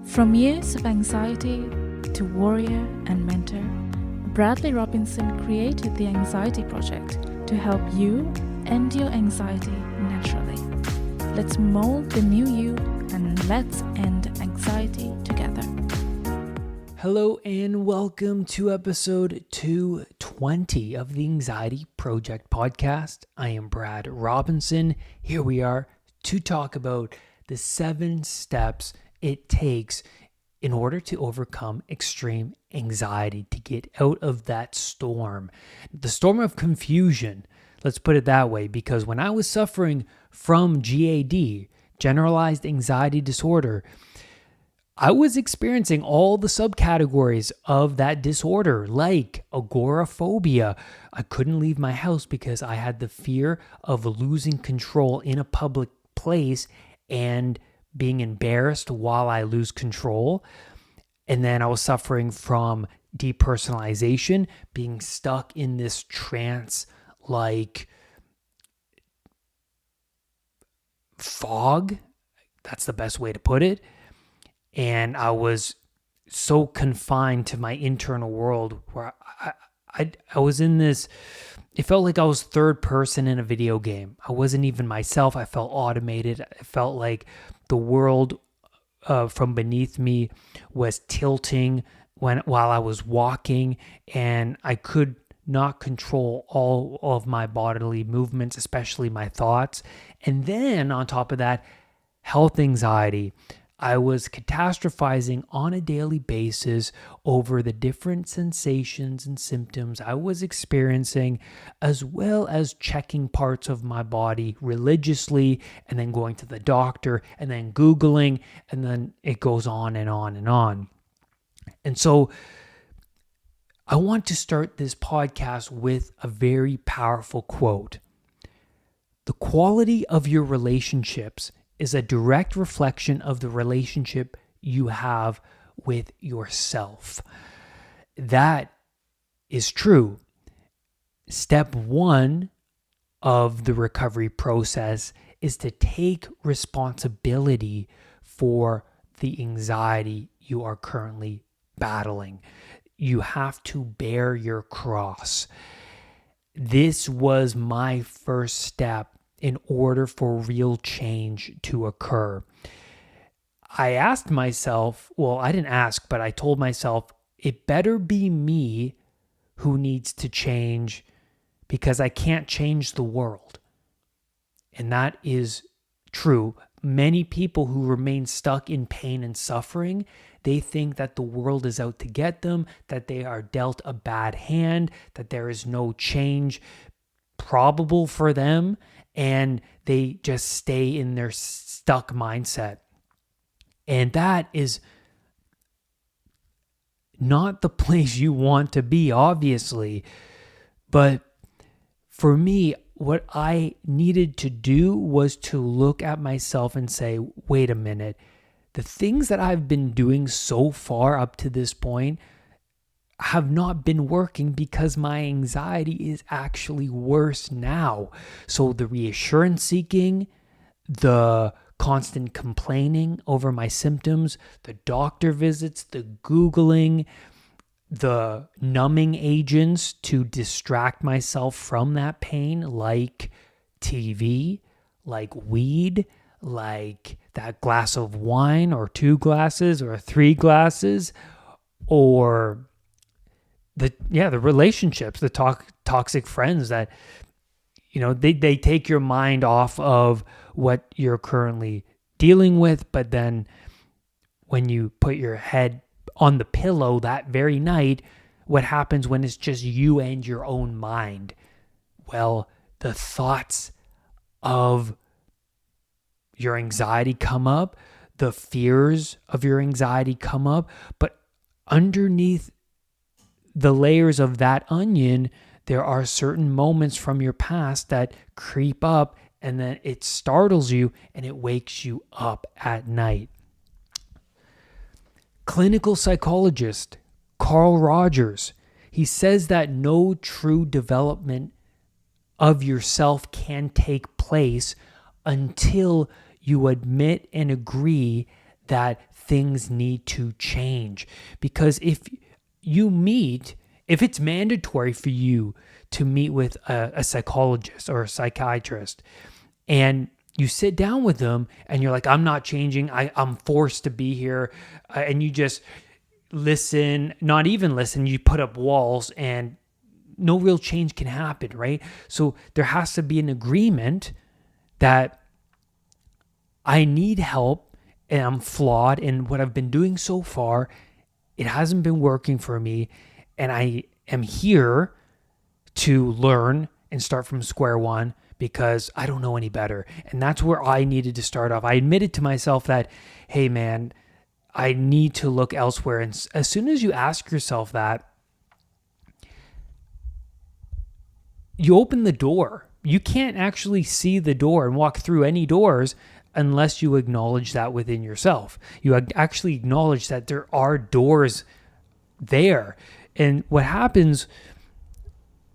From years of anxiety to warrior and mentor, Bradley Robinson created the Anxiety Project to help you end your anxiety naturally. Let's mold the new you and let's end anxiety together. Hello and welcome to episode 220 of the Anxiety Project podcast. I am Brad Robinson. Here we are to talk about the 7 steps it takes in order to overcome extreme anxiety, to get out of that storm, the storm of confusion. Let's put it that way, because when I was suffering from GAD, generalized anxiety disorder, I was experiencing all the subcategories of that disorder, like agoraphobia. I couldn't leave my house because I had the fear of losing control in a public place and being embarrassed while I lose control. And then I was suffering from depersonalization, being stuck in this trance like fog. That's the best way to put it. And I was so confined to my internal world where I was in this, it felt like I was third person in a video game. I wasn't even myself. I felt automated. I felt like the world from beneath me was tilting while I was walking, and I could not control all of my bodily movements, especially my thoughts. And then on top of that, health anxiety. I was catastrophizing on a daily basis over the different sensations and symptoms I was experiencing, as well as checking parts of my body religiously and then going to the doctor and then Googling, and then it goes on and on and on. And so I want to start this podcast with a very powerful quote. The quality of your relationships is a direct reflection of the relationship you have with yourself. That is true. Step 1 of the recovery process is to take responsibility for the anxiety you are currently battling. You have to bear your cross. This was my first step in order for real change to occur. I asked myself, well, I didn't ask, but I told myself, it better be me who needs to change, because I can't change the world. And that is true. Many people who remain stuck in pain and suffering, they think that the world is out to get them, that they are dealt a bad hand, that there is no change probable for them, and they just stay in their stuck mindset. And that is not the place you want to be, obviously. But for me, what I needed to do was to look at myself and say, wait a minute, the things that I've been doing so far up to this point have not been working, because my anxiety is actually worse now. So the reassurance seeking, the constant complaining over my symptoms, the doctor visits, the Googling, the numbing agents to distract myself from that pain, like TV, like weed, like that glass of wine or 2 glasses or 3 glasses, or the relationships, the toxic friends that, they take your mind off of what you're currently dealing with. But then when you put your head on the pillow that very night, what happens when it's just you and your own mind? Well, the thoughts of your anxiety come up, the fears of your anxiety come up, but underneath the layers of that onion, there are certain moments from your past that creep up, and then it startles you and it wakes you up at night. Clinical psychologist Carl Rogers, he says that no true development of yourself can take place until you admit and agree that things need to change. Because if it's mandatory for you to meet with a psychologist or a psychiatrist, and you sit down with them and you're like, I'm not changing, I'm forced to be here, and you just listen, not even listen, you put up walls and no real change can happen, right? So there has to be an agreement that I need help and I'm flawed, and what I've been doing so far, it hasn't been working for me, and I am here to learn and start from square one because I don't know any better. And that's where I needed to start off. I admitted to myself that, hey man, I need to look elsewhere. And as soon as you ask yourself that, you open the door. You can't actually see the door and walk through any doors unless you acknowledge that within yourself. You actually acknowledge that there are doors there. And what happens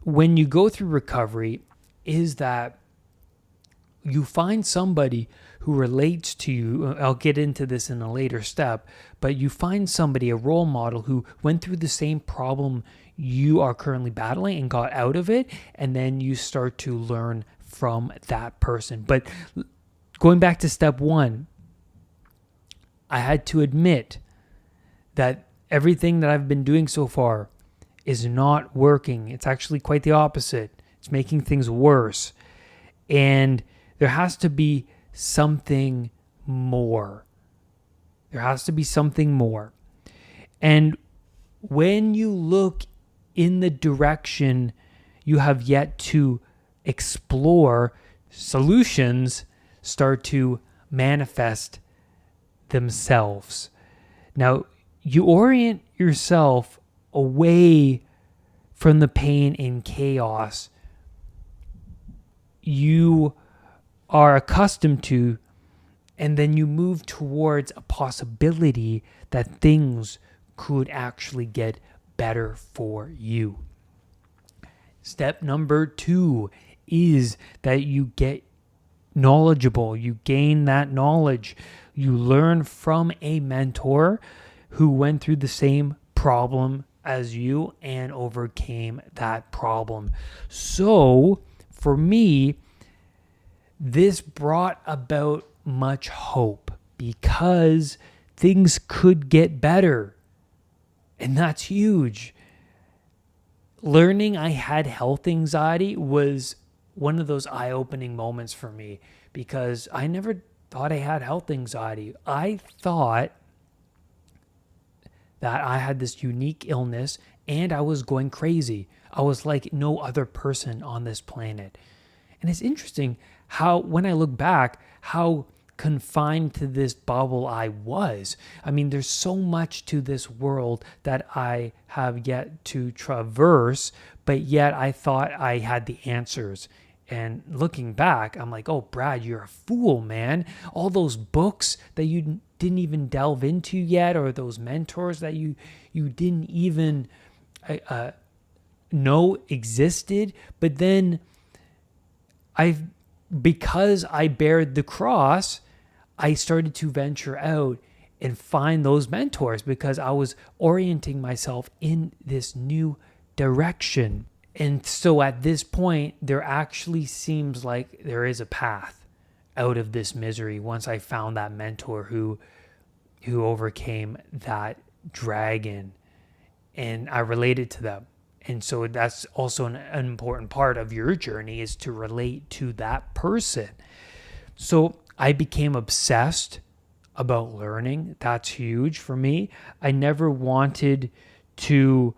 when you go through recovery is that you find somebody who relates to you. I'll get into this in a later step, but you find somebody, a role model who went through the same problem you are currently battling and got out of it, and then you start to learn from that person. But going back to step one, I had to admit that everything that I've been doing so far is not working. It's actually quite the opposite. It's making things worse. And there has to be something more. There has to be something more. And when you look in the direction you have yet to explore, solutions start to manifest themselves. Now, you orient yourself away from the pain and chaos you are accustomed to, and then you move towards a possibility that things could actually get better for you. Step number 2 is that you get knowledgeable. You gain that knowledge. You learn from a mentor who went through the same problem as you and overcame that problem. So for me, this brought about much hope because things could get better. And that's huge. Learning I had health anxiety was one of those eye-opening moments for me because I never thought I had health anxiety. I thought that I had this unique illness and I was going crazy. I was like no other person on this planet. And it's interesting how, when I look back, how confined to this bubble I was. I mean, there's so much to this world that I have yet to traverse, but yet I thought I had the answers. And looking back, I'm like, oh, Brad, you're a fool, man. All those books that you didn't even delve into yet, or those mentors that you didn't even know existed. But then because I bared the cross, I started to venture out and find those mentors because I was orienting myself in this new direction. And so at this point, there actually seems like there is a path out of this misery once I found that mentor who overcame that dragon, and I related to them. And so that's also an important part of your journey, is to relate to that person. So I became obsessed about learning. That's huge for me. I never wanted to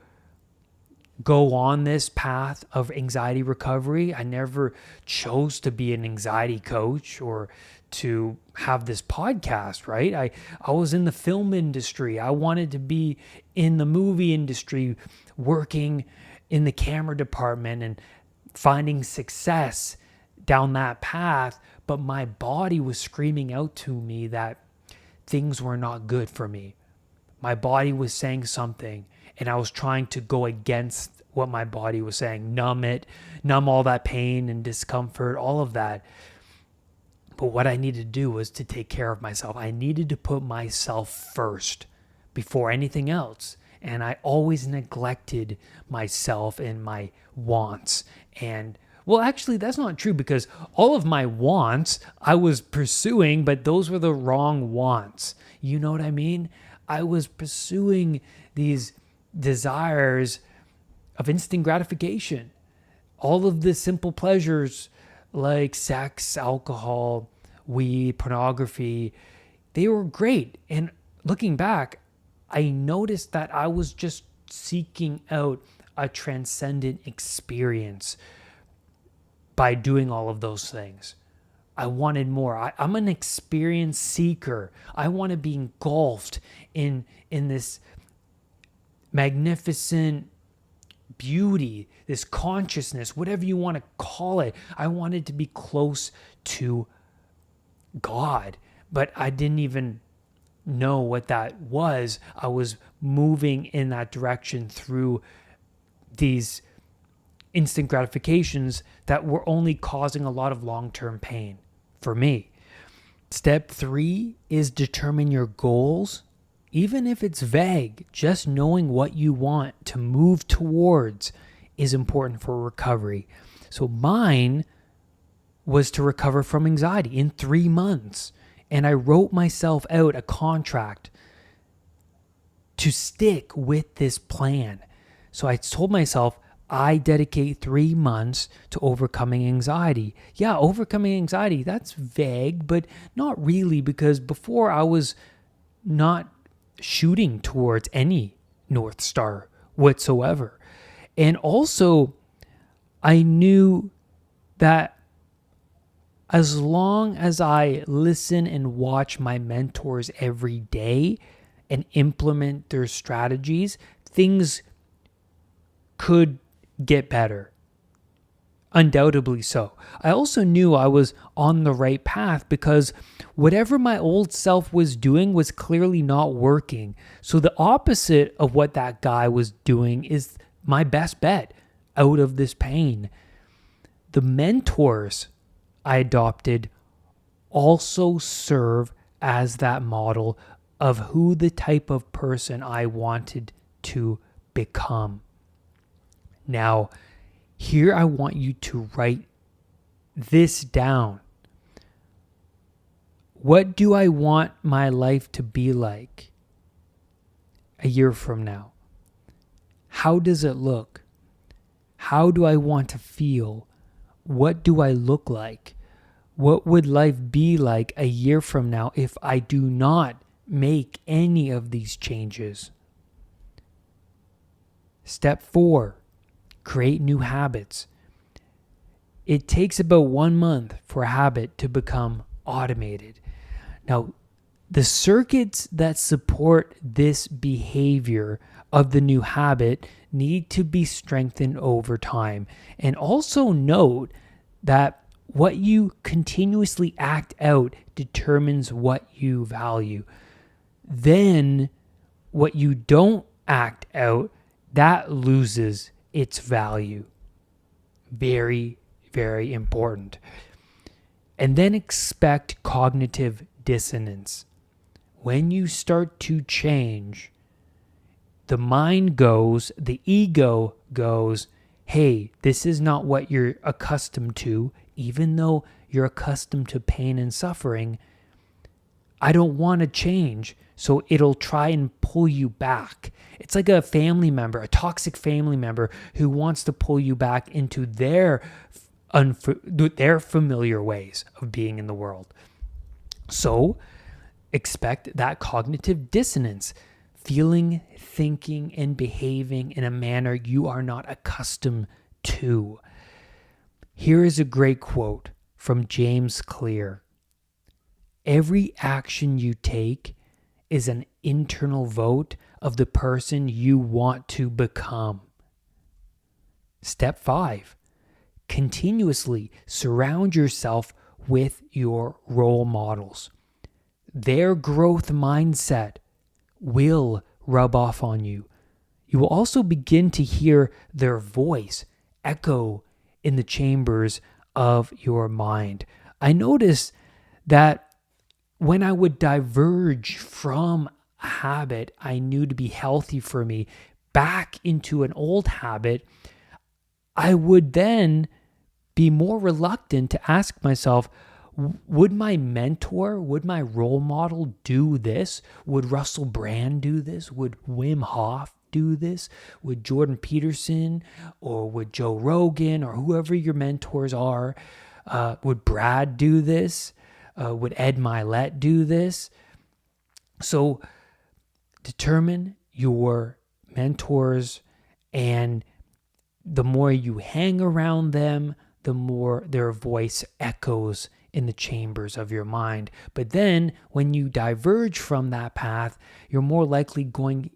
go on this path of anxiety recovery. I never chose to be an anxiety coach or to have this podcast, right? I was in the film industry. I wanted to be in the movie industry, working in the camera department and finding success down that path. But my body was screaming out to me that things were not good for me. My body was saying something, and I was trying to go against what my body was saying, numb all that pain and discomfort, all of that. But what I needed to do was to take care of myself. I needed to put myself first before anything else. And I always neglected myself and my wants. And well, actually, that's not true, because all of my wants I was pursuing, but those were the wrong wants. You know what I mean? I was pursuing these desires of instant gratification. All of the simple pleasures like sex, alcohol, weed, pornography, they were great. And looking back, I noticed that I was just seeking out a transcendent experience by doing all of those things. I wanted more. I'm an experience seeker. I want to be engulfed in this magnificent beauty, this consciousness, whatever you want to call it. I wanted to be close to God, but I didn't even know what that was. I was moving in that direction through these instant gratifications that were only causing a lot of long-term pain for me. Step 3 is determine your goals. Even if it's vague, just knowing what you want to move towards is important for recovery. So mine was to recover from anxiety in 3 months. And I wrote myself out a contract to stick with this plan. So I told myself, I dedicate 3 months to overcoming anxiety. Yeah, overcoming anxiety, that's vague, but not really, because before I was not shooting towards any North Star whatsoever. And also, I knew that as long as I listen and watch my mentors every day and implement their strategies, things could get better. Undoubtedly so. I also knew I was on the right path because whatever my old self was doing was clearly not working. So the opposite of what that guy was doing is my best bet out of this pain. The mentors I adopted also serve as that model of who the type of person I wanted to become. Now, here I want you to write this down. What do I want my life to be like a year from now? How does it look? How do I want to feel? What do I look like? What would life be like a year from now if I do not make any of these changes? Step 4, create new habits. It takes about 1 month for a habit to become automated. Now, the circuits that support this behavior of the new habit need to be strengthened over time. And also note that what you continuously act out determines what you value. Then what you don't act out, that loses its value. Very, very important. And then expect cognitive dissonance. When you start to change, the mind goes, the ego goes, hey, this is not what you're accustomed to. Even though you're accustomed to pain and suffering, I don't want to change. So it'll try and pull you back. It's like a family member, a toxic family member who wants to pull you back into their familiar ways of being in the world. So expect that cognitive dissonance, feeling, thinking, and behaving in a manner you are not accustomed to. Here is a great quote from James Clear. Every action you take is an internal vote of the person you want to become. Step 5, continuously surround yourself with your role models. Their growth mindset will rub off on you. You will also begin to hear their voice echo in the chambers of your mind. I notice that when I would diverge from a habit I knew to be healthy for me back into an old habit, I would then be more reluctant to ask myself, would my mentor, would my role model do this? Would Russell Brand do this? Would Wim Hof do this? Would Jordan Peterson or would Joe Rogan or whoever your mentors are? Would Brad do this? Would Ed Milet do this? So determine your mentors, and the more you hang around them, the more their voice echoes in the chambers of your mind. But then when you diverge from that path, you're more likely going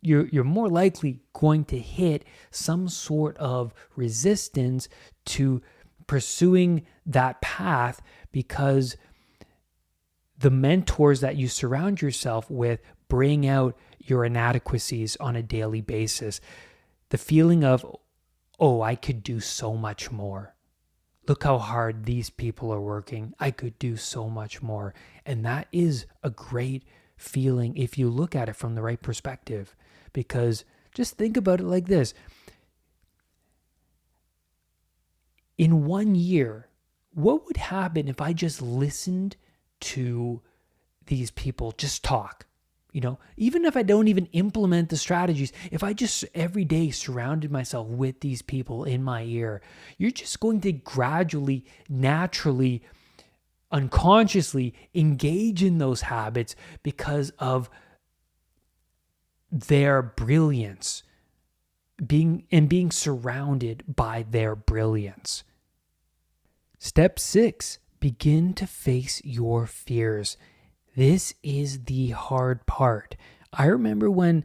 to hit some sort of resistance to pursuing that path, because the mentors that you surround yourself with bring out your inadequacies on a daily basis. The feeling of, oh, I could do so much more. Look how hard these people are working. I could do so much more. And that is a great feeling if you look at it from the right perspective. Because just think about it like this. In 1 year, what would happen if I just listened to these people just talk? Even if I don't even implement the strategies, if I just every day surrounded myself with these people in my ear, you're just going to gradually, naturally, unconsciously engage in those habits because of their brilliance, being surrounded by their brilliance. Step 6, begin to face your fears. This is the hard part. I remember when,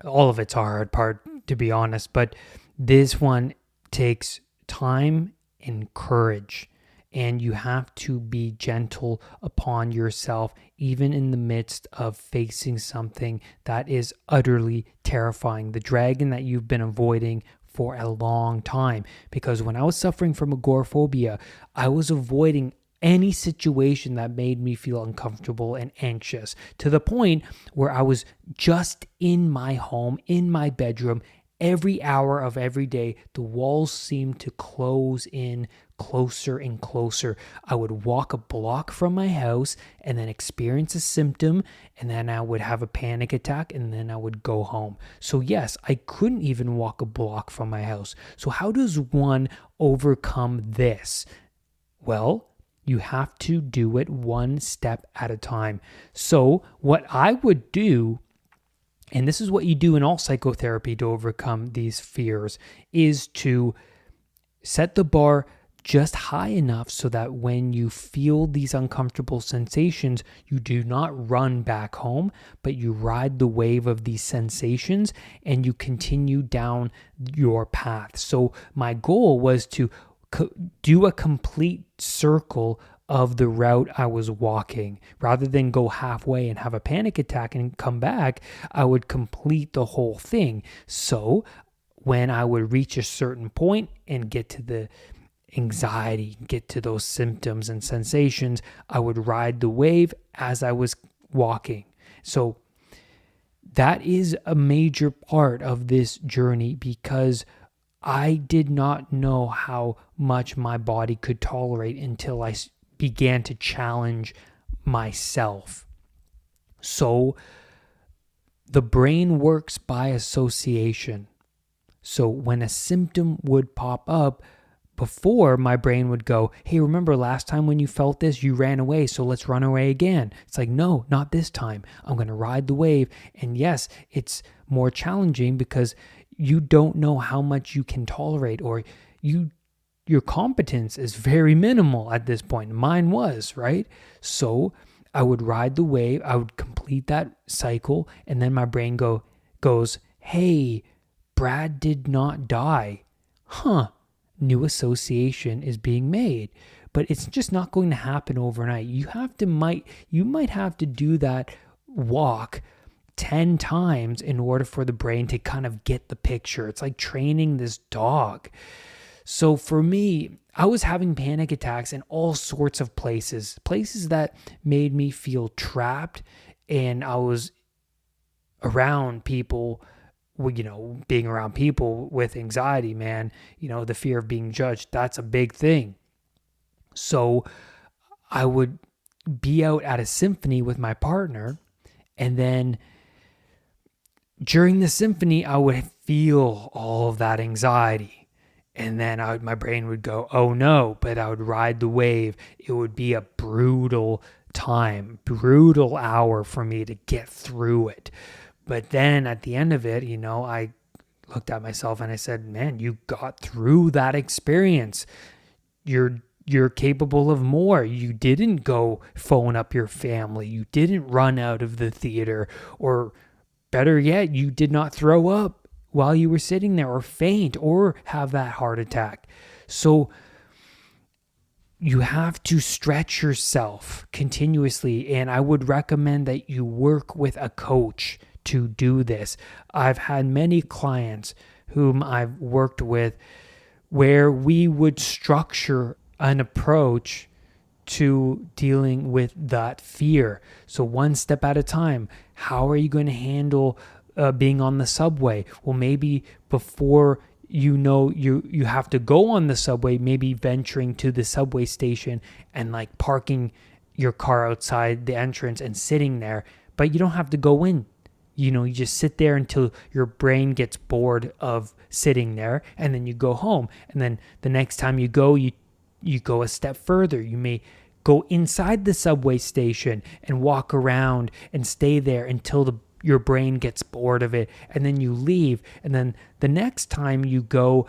all of it's a hard part, to be honest, but this one takes time and courage, and you have to be gentle upon yourself, even in the midst of facing something that is utterly terrifying, the dragon that you've been avoiding for a long time. Because when I was suffering from agoraphobia, I was avoiding any situation that made me feel uncomfortable and anxious, to the point where I was just in my home, in my bedroom, every hour of every day. The walls seemed to close in closer and closer. I would walk a block from my house and then experience a symptom, and then I would have a panic attack, and then I would go home. So yes, I couldn't even walk a block from my house. So how does one overcome this? Well, you have to do it one step at a time. So what I would do, and this is what you do in all psychotherapy to overcome these fears, is to set the bar just high enough so that when you feel these uncomfortable sensations, you do not run back home, but you ride the wave of these sensations and you continue down your path. So my goal was to do a complete circle of the route I was walking. Rather than go halfway and have a panic attack and come back, I would complete the whole thing. So when I would reach a certain point and get to the anxiety, get to those symptoms and sensations, I would ride the wave as I was walking. So that is a major part of this journey, because I did not know how much my body could tolerate until I began to challenge myself. So the brain works by association. So when a symptom would pop up, before, my brain would go, hey, remember last time when you felt this, you ran away, so let's run away again. It's like, no, not this time. I'm going to ride the wave. And yes, it's more challenging because you don't know how much you can tolerate, or your competence is very minimal at this point. Mine was, right? So I would ride the wave, I would complete that cycle, and then my brain goes, hey, Brad did not die. New association is being made. But it's just not going to happen overnight. You might have to do that walk 10 times in order for the brain to kind of get the picture. It's like training this dog. So for me, I was having panic attacks in all sorts of places that made me feel trapped, and I was around people, being around people with anxiety, man, the fear of being judged, that's a big thing. So I would be out at a symphony with my partner, and then during the symphony, I would feel all of that anxiety. And then my brain would go, oh no, but I would ride the wave. It would be a brutal brutal hour for me to get through it. But then at the end of it, I looked at myself and I said, man, you got through that experience. You're capable of more. You didn't go phone up your family. You didn't run out of the theater, or better yet, you did not throw up while you were sitting there, or faint, or have that heart attack. So you have to stretch yourself continuously, and I would recommend that you work with a coach to do this. I've had many clients whom I've worked with where we would structure an approach to dealing with that fear. So one step at a time. How are you going to handle being on the subway? Well, maybe before you have to go on the subway, maybe venturing to the subway station and like parking your car outside the entrance and sitting there, but you don't have to go in. You just sit there until your brain gets bored of sitting there, and then you go home. And then the next time you go a step further. You may go inside the subway station and walk around and stay there until your brain gets bored of it, and then you leave. And then the next time you go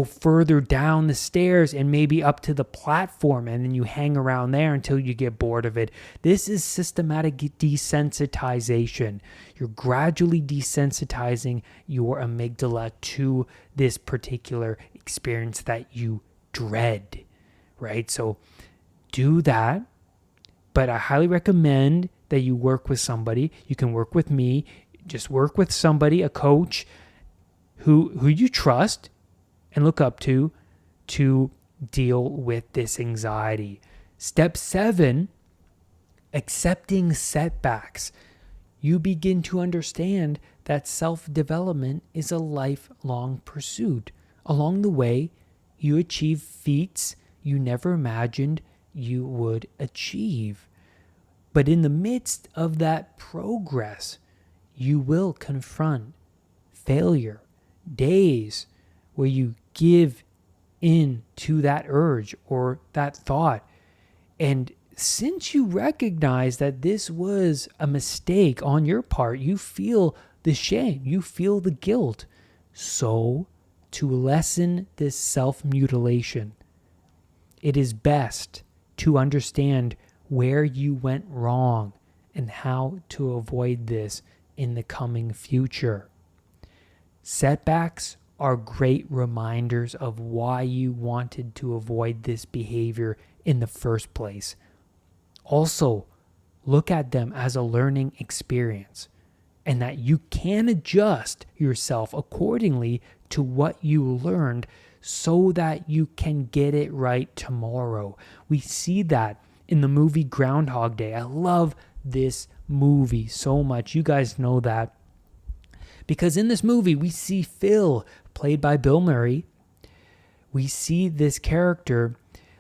further down the stairs and maybe up to the platform, and then you hang around there until you get bored of it. This is systematic desensitization. You're gradually desensitizing your amygdala to this particular experience that you dread, right? So do that, but I highly recommend that you work with somebody. You can work with me. Just work with somebody, a coach who you trust and look up to deal with this anxiety. Step 7, accepting setbacks. You begin to understand that self-development is a lifelong pursuit. Along the way, you achieve feats you never imagined you would achieve. But in the midst of that progress, you will confront failure, days where you give in to that urge or that thought. And since you recognize that this was a mistake on your part, you feel the shame, you feel the guilt. So, to lessen this self-mutilation, it is best to understand where you went wrong and how to avoid this in the coming future. Setbacks are great reminders of why you wanted to avoid this behavior in the first place. Also, look at them as a learning experience, and that you can adjust yourself accordingly to what you learned so that you can get it right tomorrow. We see that in the movie Groundhog Day. I love this movie so much. You guys know that. Because in this movie, we see Phil, played by Bill Murray. We see this character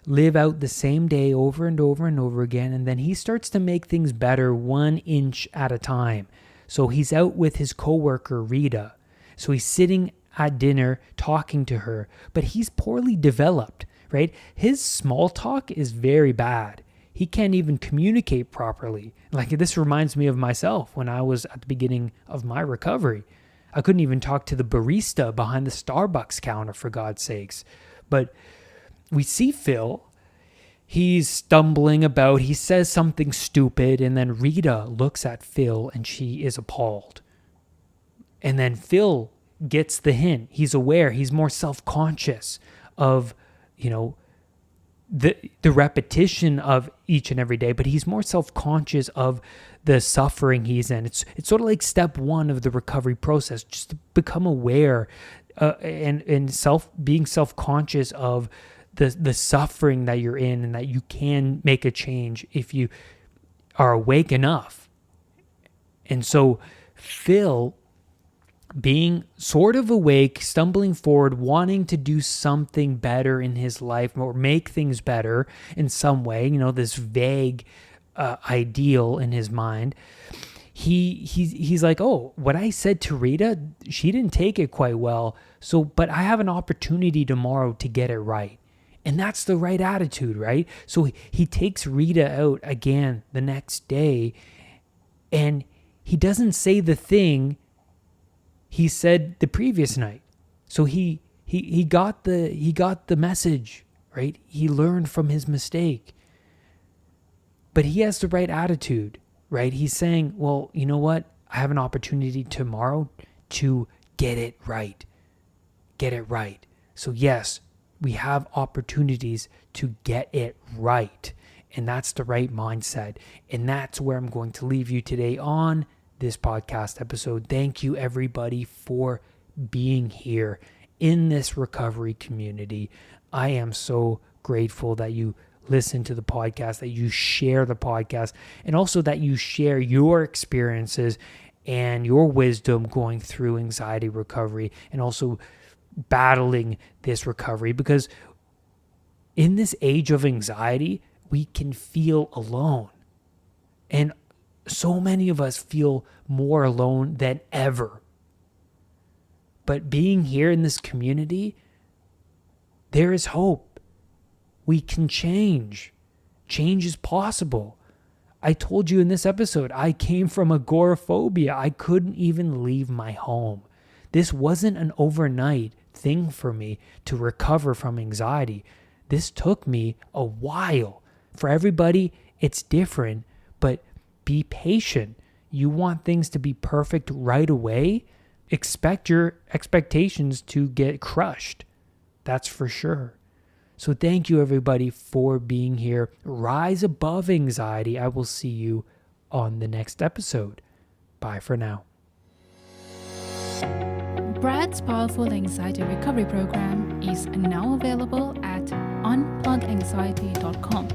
live out the same day over and over and over again, and then he starts to make things better 1 inch at a time. So he's out with his coworker, Rita. So he's sitting at dinner talking to her, but he's poorly developed, right? His small talk is very bad. He can't even communicate properly. Like, this reminds me of myself when I was at the beginning of my recovery. I couldn't even talk to the barista behind the Starbucks counter, for God's sakes. But we see Phil. He's stumbling about. He says something stupid, and then Rita looks at Phil, and she is appalled. And then Phil gets the hint. He's aware. He's more self-conscious of, the repetition of each and every day, but he's more self-conscious of the suffering he's in. It's sort of like step 1 of the recovery process, just to become aware and being self-conscious of the suffering that you're in, and that you can make a change if you are awake enough. And so Phil, being sort of awake, stumbling forward, wanting to do something better in his life or make things better in some way, this vague ideal in his mind, he's like, oh, what I said to Rita, she didn't take it quite well. But I have an opportunity tomorrow to get it right. And that's the right attitude, right? So he takes Rita out again the next day, and he doesn't say the thing he said the previous night. So he got the message, right? He learned from his mistake. But he has the right attitude, right? He's saying, well, you know what? I have an opportunity tomorrow to get it right. Get it right. So yes, we have opportunities to get it right. And that's the right mindset. And that's where I'm going to leave you today on this podcast episode. Thank you, everybody, for being here in this recovery community. I am so grateful that you listen to the podcast, that you share the podcast, and also that you share your experiences and your wisdom going through anxiety recovery and also battling this recovery. Because in this age of anxiety, we can feel alone. And so many of us feel more alone than ever. But being here in this community, there is hope. We can change. Change is possible. I told you in this episode, I came from agoraphobia. I couldn't even leave my home. This wasn't an overnight thing for me to recover from anxiety. This took me a while. For everybody, it's different, but be patient. You want things to be perfect right away? Expect your expectations to get crushed. That's for sure. So thank you, everybody, for being here. Rise above anxiety. I will see you on the next episode. Bye for now. Brad's powerful anxiety recovery program is now available at unpluganxiety.com.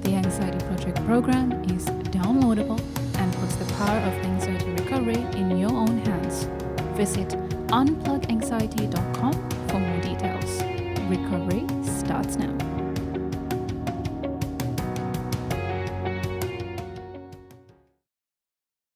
The Anxiety Project program is downloadable and puts the power of anxiety recovery in your own hands. Visit unpluganxiety.com for more details. Recovery starts now.